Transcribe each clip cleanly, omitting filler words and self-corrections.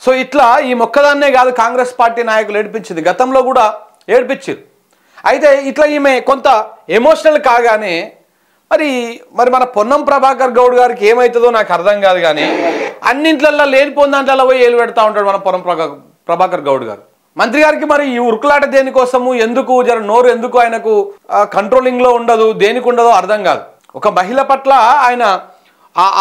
So ఇట్లా ఈ మొక్కదాన్నే కాదు కాంగ్రెస్ పార్టీ నాయకులు ఏడిపించింది, గతంలో కూడా ఏడిపించారు. అయితే ఇట్లా ఈమె కొంత ఎమోషనల్ కాగానే మరి మన పొన్నం ప్రభాకర్ గౌడ్ గారికి ఏమవుతుందో నాకు అర్థం కాదు. కానీ అన్నింట్లల్లో లేనిపోయిన దాంట్లో పోయి ఏలు పెడతా ఉంటాడు మన పొన్నం ప్రభాకర్ గౌడ్ గారు. మంత్రి గారికి మరి ఈ ఉరుకులాట దేనికోసము, ఎందుకు జర నోరు ఎందుకు ఆయనకు కంట్రోలింగ్లో ఉండదు, దేనికి ఉండదో అర్థం కాదు. ఒక మహిళ పట్ల ఆయన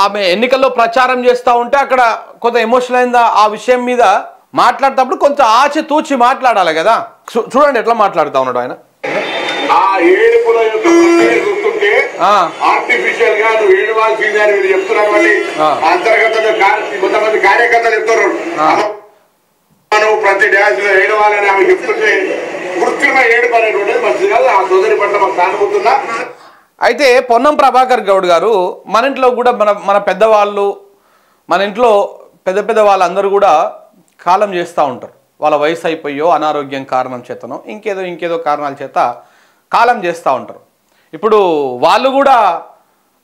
ఆమె ఎన్నికల్లో ప్రచారం చేస్తూ ఉంటే అక్కడ కొంత ఎమోషనల్ అయిందా ఆ విషయం మీద మాట్లాడేటప్పుడు కొంచెం ఆచి తూచి మాట్లాడాలి కదా. చూడండి ఎట్లా మాట్లాడుతూ ఉన్నాడు ఆయన. ఆర్టిఫిషియల్ గా నువ్వు ఏడవాల్సిందే అని మీరు చెప్తున్నటువంటి అంతర్గతంగా కొంతమంది కార్యకర్తలు చెప్తున్నారు, నువ్వు ప్రతి డ్యాన్స్ లో ఏడవాలని ఆమె చెప్తుంటే కృత్రిమ ఏడుపు అనేటువంటిది మంచిది కాదు. ఆ సోదరి పట్ల మాకు సానుభూతున్నా. అయితే పొన్నం ప్రభాకర్ గౌడ్ గారు మన ఇంట్లో కూడా మన పెద్దవాళ్ళు, మన ఇంట్లో పెద్ద వాళ్ళందరూ కూడా కాలం చేస్తూ ఉంటారు. వాళ్ళ వయసు అయిపోయో అనారోగ్యం కారణం చేతనో ఇంకేదో కారణాల చేత కాలం చేస్తూ ఉంటారు. ఇప్పుడు వాళ్ళు కూడా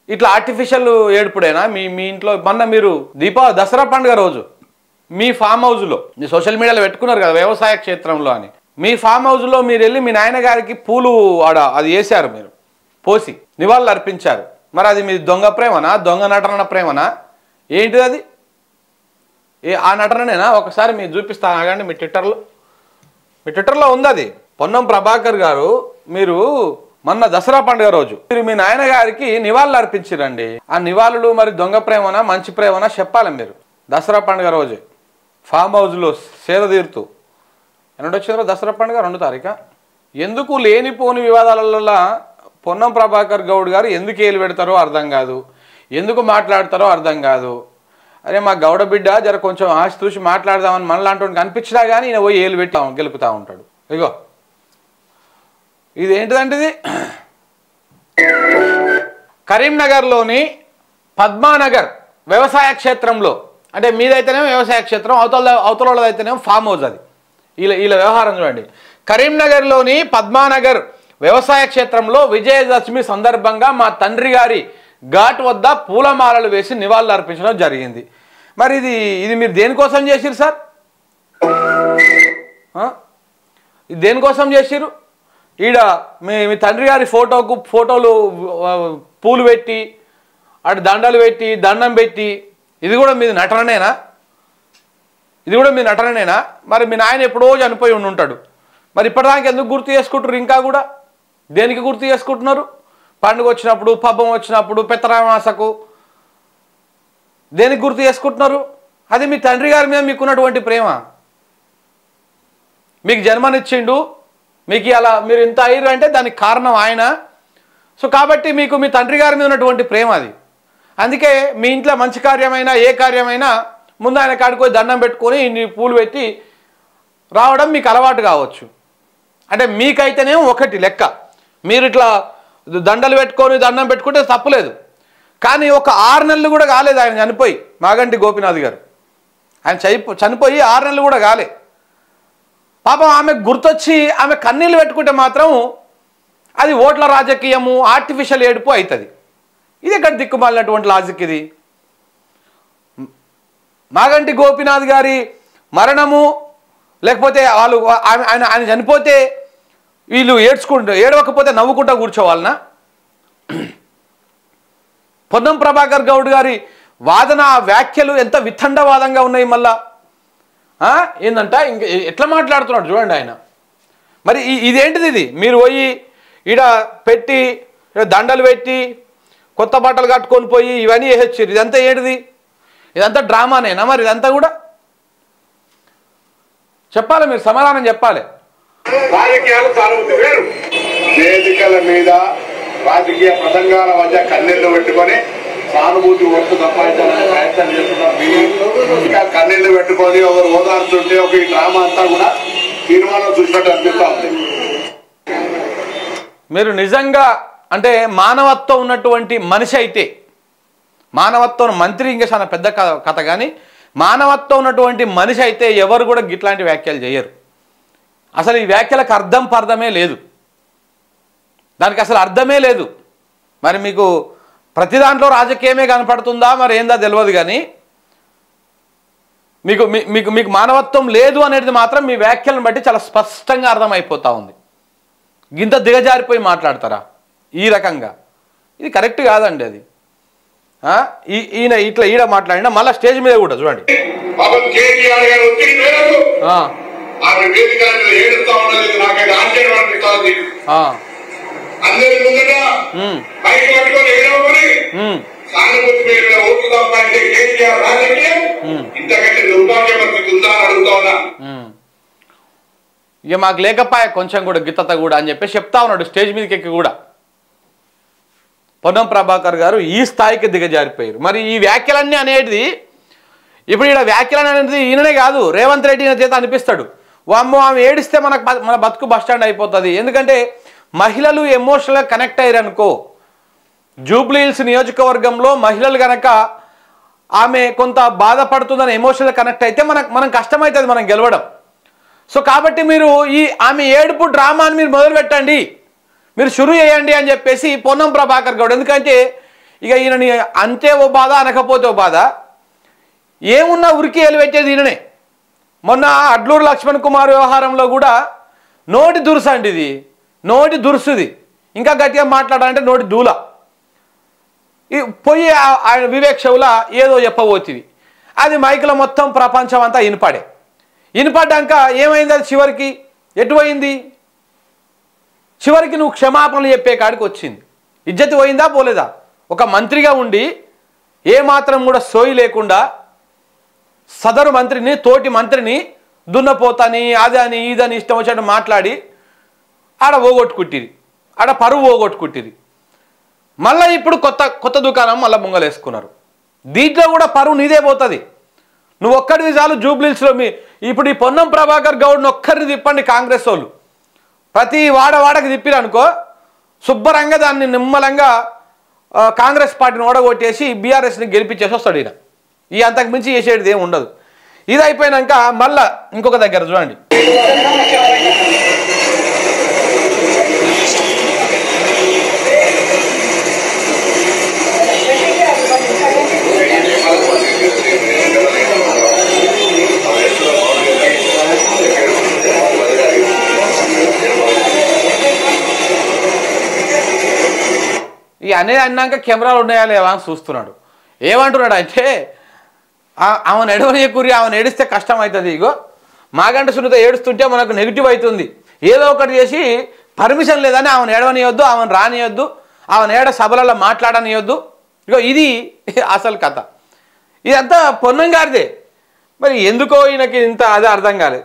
ఇట్లా ఆర్టిఫిషియల్ ఏడుపుడేనా మీ ఇంట్లో? మొన్న మీరు దసరా పండుగ రోజు మీ ఫామ్ హౌస్లో మీ సోషల్ మీడియాలో పెట్టుకున్నారు కదా వ్యవసాయ క్షేత్రంలో అని, మీ ఫామ్ హౌస్లో మీరు వెళ్ళి మీ నాయన గారికి పూలు అది వేశారు, మీరు పోసి నివాళులు అర్పించారు. మరి అది మీ దొంగ ప్రేమనా, దొంగ నటన ప్రేమనా, ఏంటిది అది? ఆ నటననేనా? ఒకసారి మీరు చూపిస్తాను ఆగండి. మీ ట్విట్టర్లో ఉంది అది. పొన్నం ప్రభాకర్ గారు మీరు మొన్న దసరా పండుగ రోజు మీరు మీ నాయన గారికి నివాళులు అర్పించారండి. ఆ నివాళులు మరి దొంగ ప్రేమనా మంచి ప్రేమనా చెప్పాలి మీరు. దసరా పండుగ రోజు ఫామ్ హౌస్లో సేద తీరుతూ ఎన్నడొచ్చిందో దసరా పండుగ 2వ తారీఖు. ఎందుకు లేనిపోని వివాదాలలో పొన్నం ప్రభాకర్ గౌడ్ గారు ఎందుకు ఏలు పెడతారో అర్థం కాదు, ఎందుకు మాట్లాడతారో అర్థం కాదు. అరే మా గౌడ బిడ్డ జర కొంచెం ఆశ చూసి మాట్లాడదామని మనలాంటి అనిపించినా కానీ ఈయన పోయి ఏలు పెట్టి గెలుపుతూ ఉంటాడు. ఇగో ఇదేంటిదంటే ఇది కరీంనగర్లోని పద్మానగర్ వ్యవసాయ క్షేత్రంలో, అంటే మీదైతేనేమో వ్యవసాయ క్షేత్రం, అవతలైతేనేమో ఫామ్ హౌస్. అది వీళ్ళ వ్యవహారం చూడండి. కరీంనగర్లోని పద్మానగర్ వ్యవసాయ క్షేత్రంలో విజయదశమి సందర్భంగా మా తండ్రి గారి ఘాట్ వద్ద పూలమాలలు వేసి నివాళులు అర్పించడం జరిగింది. మరి ఇది మీరు దేనికోసం చేసిరు సార్? ఇది దేనికోసం చేసిరు? ఈడ మీ తండ్రి గారి ఫోటోలు పూలు పెట్టి అటు దండలు పెట్టి దండం పెట్టి, ఇది కూడా మీది నటననేనా? మరి మీ నాయన ఎప్పుడో చనిపోయి ఉంటాడు. మరి ఇప్పటిదాకా ఎందుకు గుర్తు చేసుకుంటారు? ఇంకా కూడా దేనికి గుర్తు చేసుకుంటున్నారు? పండుగ వచ్చినప్పుడు, పబ్బం వచ్చినప్పుడు, పెత్తరామాసకు దేనికి గుర్తు చేసుకుంటున్నారు? అది మీ తండ్రి గారి మీద మీకున్నటువంటి ప్రేమ. మీకు జన్మనిచ్చిండు, మీకు అలా మీరు ఇంత అయ్యారు అంటే దానికి కారణం ఆయన. సో కాబట్టి మీకు మీ తండ్రి గారి మీద ఉన్నటువంటి ప్రేమ అది. అందుకే మీ ఇంట్లో మంచి కార్యమైనా ఏ కార్యమైనా ముందు ఆయన కాడికి దండం పెట్టుకొని ఇన్ని పూలు పెట్టి రావడం మీకు అలవాటు కావచ్చు. అంటే మీకైతేనేమో ఒకటి లెక్క, మీరు ఇట్లా దండలు పెట్టుకొని దండం పెట్టుకుంటే తప్పులేదు. కానీ ఒక 6 నెలలు కూడా కాలేదు ఆయన చనిపోయి, మాగంటి గోపీనాథ్ గారు ఆయన చనిపోయి 6 నెలలు కూడా కాలే. పాపం ఆమె గుర్తొచ్చి ఆమె కన్నీళ్ళు పెట్టుకుంటే మాత్రం అది ఓట్ల రాజకీయము, ఆర్టిఫిషియల్ ఏడుపు అవుతుంది. ఇది ఎక్కడ దిక్కుమాలినటువంటి లాజిక్ ఇది? మాగంటి గోపీనాథ్ గారి మరణము లేకపోతే ఆయన చనిపోతే వీళ్ళు ఏడవకపోతే నవ్వుకుంటా కూర్చోవాలనా? పొన్నం ప్రభాకర్ గౌడ్ గారి వాదన వ్యాఖ్యలు ఎంత వితండవాదంగా ఉన్నాయి. మళ్ళా ఏందంట ఇంక ఎట్లా మాట్లాడుతున్నాడు చూడండి ఆయన. మరి ఇదేంటిది? ఇది మీరు పోయి ఈడ పెట్టి దండలు పెట్టి కొత్త బట్టలు కట్టుకొని పోయి ఇవన్నీ వేసొచ్చారు. ఇదంతా ఏంటిది? ఇదంతా డ్రామానేనా? మరి ఇదంతా కూడా చెప్పాలి, మీరు సమాధానం చెప్పాలి. రాజకీయాలు సానుభూతి వేరు. వేదికల మీద రాజకీయ ప్రసంగాల మధ్య కన్నీళ్లు పెట్టుకొని సానుభూతి ఒట్టు సంపాదించాలని ప్రయత్నం చేస్తున్నారు. ఇంకా కన్నీళ్లు పెట్టుకొని ఒకరు ఓదార్చుంటే ఒక ఈ డ్రామా అంతా కూడా తీర్మానం చూసినట్టు అనిపిస్తా ఉంది. మీరు నిజంగా అంటే మానవత్వం ఉన్నటువంటి మనిషి అయితే, మానవత్వం మంత్రి ఇంకా చాలా పెద్ద కథ, కానీ మానవత్వం ఉన్నటువంటి మనిషి అయితే ఎవరు కూడా ఇట్లాంటి వ్యాఖ్యలు చేయరు. అసలు ఈ వ్యాఖ్యలకు పర్థమే లేదు, దానికి అసలు అర్థమే లేదు. మరి మీకు ప్రతి దాంట్లో రాజకీయమే కనపడుతుందా మరి ఏందా తెలియదు. కానీ మీకు మీకు మీకు మానవత్వం లేదు అనేది మాత్రం మీ వ్యాఖ్యలను బట్టి చాలా స్పష్టంగా అర్థమైపోతా ఉంది. ఇంత దిగజారిపోయి మాట్లాడతారా ఈ రకంగా? ఇది కరెక్ట్ కాదండి. అది ఈయన ఈడ మాట్లాడినా మళ్ళీ స్టేజ్ మీద కూడా చూడండి. ఇక మాకు లేకపోయా కొంచెం కూడా గిత్తత కూడా అని చెప్పి చెప్తా ఉన్నాడు స్టేజ్ మీదకి ఎక్కి కూడా. పొన్నం ప్రభాకర్ గారు ఈ స్థాయికి దిగజారిపోయారు. మరి ఈ వ్యాఖ్యలన్నీ అనేది ఇప్పుడు ఈయన వ్యాఖ్యలు అనేది ఈయననే కాదు, రేవంత్ రెడ్డి చేత అనిపిస్తాడు. వామ్మో ఆమె ఏడిస్తే మన బతుకు బస్టాండ్ అయిపోతుంది. ఎందుకంటే మహిళలు ఎమోషనల్గా కనెక్ట్ అయ్యారు అనుకో, జూబ్లీ హిల్స్ నియోజకవర్గంలో మహిళలు కనుక ఆమె కొంత బాధపడుతుందని ఎమోషనల్గా కనెక్ట్ అయితే మనం కష్టమవుతుంది మనం గెలవడం. సో కాబట్టి మీరు ఆమె ఏడుపు డ్రామాని మీరు మొదలు పెట్టండి, మీరు షురు చేయండి అని చెప్పేసి పొన్నం ప్రభాకర్ గౌడ్. ఎందుకంటే ఇక ఈయనని అంతే ఓ బాధ అనకపోతే ఓ బాధ, ఏమున్నా ఉరికి ఎలిపెట్టేది ఈయననే. మొన్న అడ్లూరు లక్ష్మణ్ కుమార్ వ్యవహారంలో కూడా నోటి దురుసు అండి, ఇది నోటి దురుసుది. ఇంకా గట్టిగా మాట్లాడాలంటే నోటి దూల. పోయి ఆయన వివేక్ షవులా ఏదో చెప్పబోతుంది, అది మైకులో మొత్తం ప్రపంచం అంతా వినపడ్డాక ఏమైంది? అది చివరికి ఎటుపోయింది? చివరికి నువ్వు క్షమాపణలు చెప్పే కాడికి వచ్చింది. ఇజ్జతి పోయిందా పోలేదా? ఒక మంత్రిగా ఉండి ఏమాత్రం కూడా సోయి లేకుండా సదరు మంత్రిని తోటి మంత్రిని దున్నపోతని అదని ఇదని ఇష్టం వచ్చాడు మాట్లాడి ఆడ పోగొట్టుకుంటిరి, ఆడ పరువు పోగొట్టుకుంటిరి. మళ్ళీ ఇప్పుడు కొత్త దుకాణం మళ్ళీ ముంగలేసుకున్నారు. దీంట్లో కూడా పరువు నీదే పోతుంది. నువ్వు ఒక్కడివి చాలు జూబ్లీహిల్స్లో. ఇప్పుడు ఈ పొన్నం ప్రభాకర్ గౌడ్ని ఒక్కరిని తిప్పండి కాంగ్రెస్ వాళ్ళు, ప్రతి వాడకి తిప్పిరు అనుకో, శుభ్రంగా దాన్ని నిమ్మలంగా కాంగ్రెస్ పార్టీని ఓడగొట్టేసి బీఆర్ఎస్ని గెలిపించేసి వస్తాడు ఈయన. ఈ అంతకు మించి చేసేది ఏమి ఉండదు. ఇది అయిపోయినాక మళ్ళా ఇంకొక దగ్గర చూడండి. ఈ అనేది అన్నాక కెమెరాలు ఉన్నాయా లేవా అని చూస్తున్నాడు. ఏమంటున్నాడు అంటే, ఆమెను ఎడవనీయకూరి, ఆమెను ఏడిస్తే కష్టం అవుతుంది. ఇగో మాగంట సునీత ఏడుస్తుంటే మనకు నెగిటివ్ అవుతుంది, ఏదో ఒకటి చేసి పర్మిషన్ లేదని ఆమెను ఏడవనియొద్దు, ఆమెను రానియొద్దు, ఆమెను ఏడ సభలలో మాట్లాడనియొద్దు. ఇగో ఇది అసలు కథ. ఇదంతా పొన్నం గారిదే. మరి ఎందుకో ఈయనకి ఇంత అదే అర్థం కాలేదు.